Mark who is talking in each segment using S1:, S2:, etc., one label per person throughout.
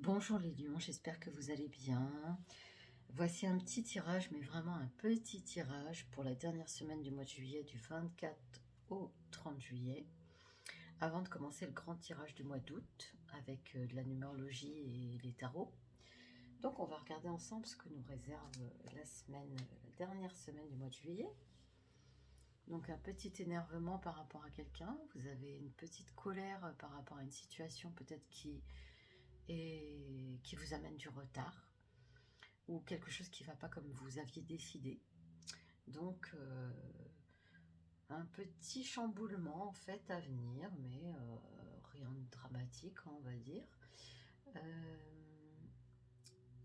S1: Bonjour les lions, j'espère que vous allez bien. Voici un petit tirage, mais vraiment un petit tirage pour la dernière semaine du mois de juillet, du 24 au 30 juillet, avant de commencer le grand tirage du mois d'août avec de la numérologie et les tarots. Donc on va regarder ensemble ce que nous réserve la dernière semaine du mois de juillet. Donc un petit énervement par rapport à quelqu'un, vous avez une petite colère par rapport à une situation peut-être qui vous amène du retard, ou quelque chose qui ne va pas comme vous aviez décidé. Donc, un petit chamboulement en fait à venir, mais rien de dramatique, on va dire.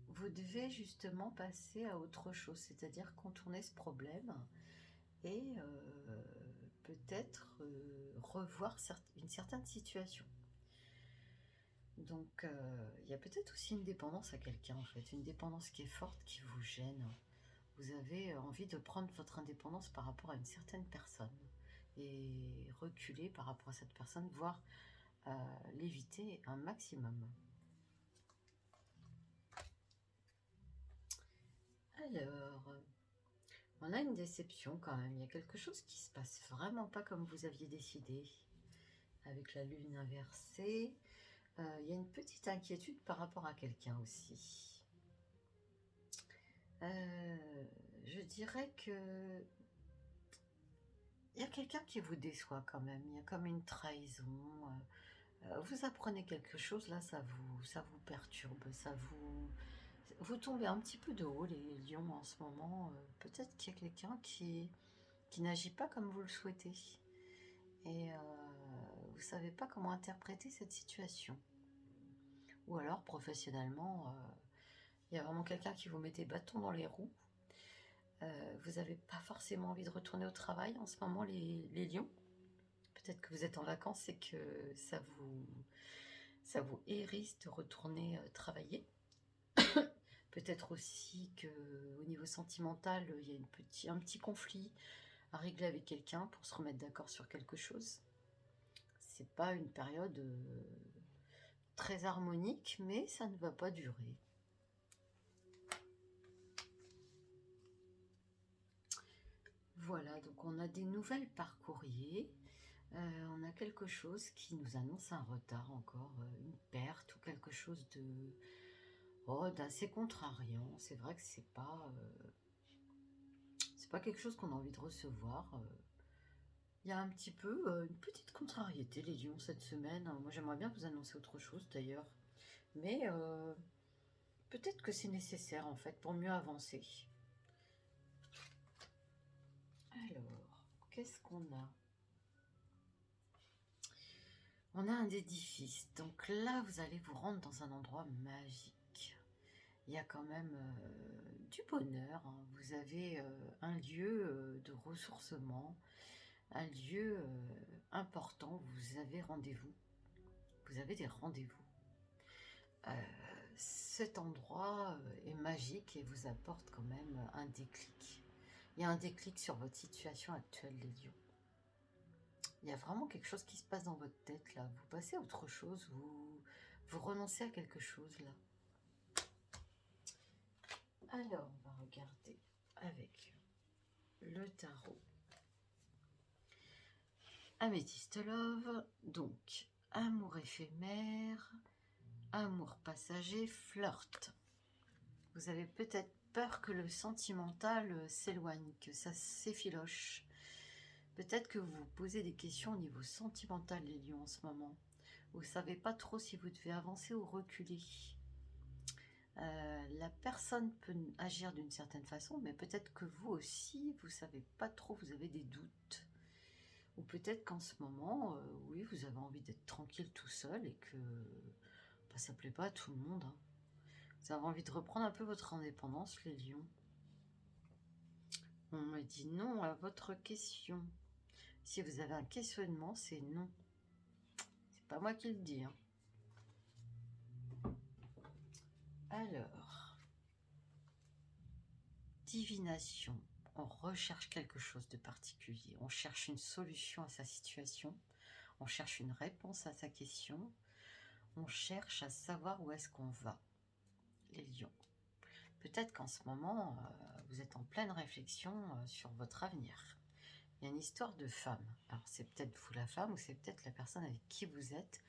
S1: Vous devez justement passer à autre chose, c'est-à-dire contourner ce problème et peut-être revoir une certaine situation. Donc, il y a peut-être aussi une dépendance à quelqu'un, en fait, une dépendance qui est forte, qui vous gêne. Vous avez envie de prendre votre indépendance par rapport à une certaine personne et reculer par rapport à cette personne, voire l'éviter un maximum. Alors, on a une déception quand même. Il y a quelque chose qui se passe vraiment pas comme vous aviez décidé. Avec la lune inversée, il y a une petite inquiétude par rapport à quelqu'un aussi. Je dirais que il y a quelqu'un qui vous déçoit quand même. Il y a comme une trahison. Vous apprenez quelque chose, là, ça vous perturbe, vous tombez un petit peu de haut, les lions, en ce moment. Peut-être qu'il y a quelqu'un qui n'agit pas comme vous le souhaitez. Et vous ne savez pas comment interpréter cette situation. Ou alors, professionnellement, il y a vraiment quelqu'un qui vous met des bâtons dans les roues. Vous n'avez pas forcément envie de retourner au travail en ce moment, les lions. Peut-être que vous êtes en vacances et que ça vous hérisse de retourner travailler. Peut-être aussi qu'au niveau sentimental, il y a un petit conflit à régler avec quelqu'un pour se remettre d'accord sur quelque chose. C'est pas une période très harmonique, mais ça ne va pas durer. Voilà, donc on a des nouvelles par courrier. On a quelque chose qui nous annonce un retard encore, une perte ou quelque chose d'assez contrariant. C'est vrai que c'est pas quelque chose qu'on a envie de recevoir. Il y a un petit peu une petite contrariété, les lions, cette semaine. Moi, j'aimerais bien vous annoncer autre chose, d'ailleurs. Mais peut-être que c'est nécessaire, en fait, pour mieux avancer. Alors, qu'est-ce qu'on a? On a un édifice. Donc là, vous allez vous rendre dans un endroit magique. Il y a quand même du bonheur, hein. Vous avez un lieu de ressourcement, un lieu important. Vous avez rendez-vous. Vous avez des rendez-vous. Cet endroit est magique et vous apporte quand même un déclic. Il y a un déclic sur votre situation actuelle, les lions. Il y a vraiment quelque chose qui se passe dans votre tête là. Vous passez à autre chose, vous renoncez à quelque chose là. Alors, on va regarder avec le tarot. Améthyste Love, donc amour éphémère, amour passager, flirt. Vous avez peut-être peur que le sentimental s'éloigne, que ça s'effiloche. Peut-être que vous vous posez des questions au niveau sentimental, les lions, en ce moment. Vous ne savez pas trop si vous devez avancer ou reculer. La personne peut agir d'une certaine façon, mais peut-être que vous aussi, vous ne savez pas trop, vous avez des doutes. Ou peut-être qu'en ce moment, oui, vous avez envie d'être tranquille tout seul et que ça ne plaît pas à tout le monde, hein. Vous avez envie de reprendre un peu votre indépendance, les lions. On me dit non à votre question. Si vous avez un questionnement, c'est non. C'est pas moi qui le dis, hein. Alors, divination. On recherche quelque chose de particulier. On cherche une solution à sa situation. On cherche une réponse à sa question. on cherche à savoir où est-ce qu'on va, les lions. Peut-être qu'en ce moment, vous êtes en pleine réflexion sur votre avenir. Il y a une histoire de femme. Alors c'est peut-être vous la femme ou c'est peut-être la personne avec qui vous êtes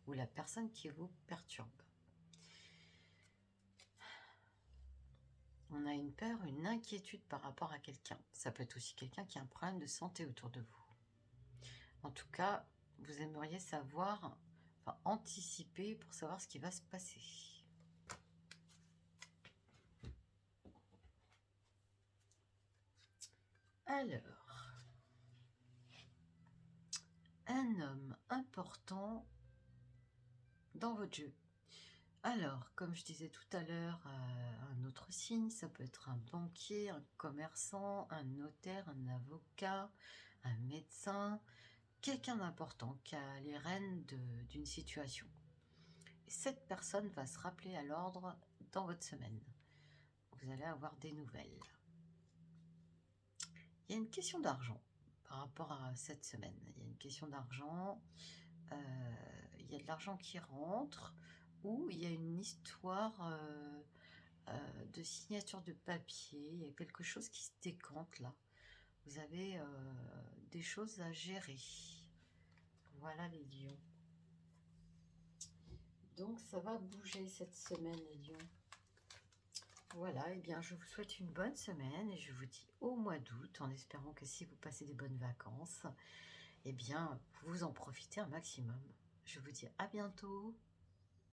S1: ou la personne qui vous perturbe. On a une peur, une inquiétude par rapport à quelqu'un. Ça peut être aussi quelqu'un qui a un problème de santé autour de vous. En tout cas, vous aimeriez savoir, enfin anticiper pour savoir ce qui va se passer. Alors, un homme important dans votre jeu. Alors, comme je disais tout à l'heure, un autre signe, ça peut être un banquier, un commerçant, un notaire, un avocat, un médecin, quelqu'un d'important qui a les rênes d'une situation. Et cette personne va se rappeler à l'ordre dans votre semaine. Vous allez avoir des nouvelles. Il y a une question d'argent par rapport à cette semaine. Il y a une question d'argent, il y a de l'argent qui rentre, ou il y a une histoire de signature de papier, il y a quelque chose qui se décante là. Vous avez des choses à gérer. Voilà les lions. Donc ça va bouger cette semaine les lions. Voilà, et bien je vous souhaite une bonne semaine et je vous dis au mois d'août, en espérant que si vous passez des bonnes vacances, eh bien vous en profitez un maximum. Je vous dis à bientôt.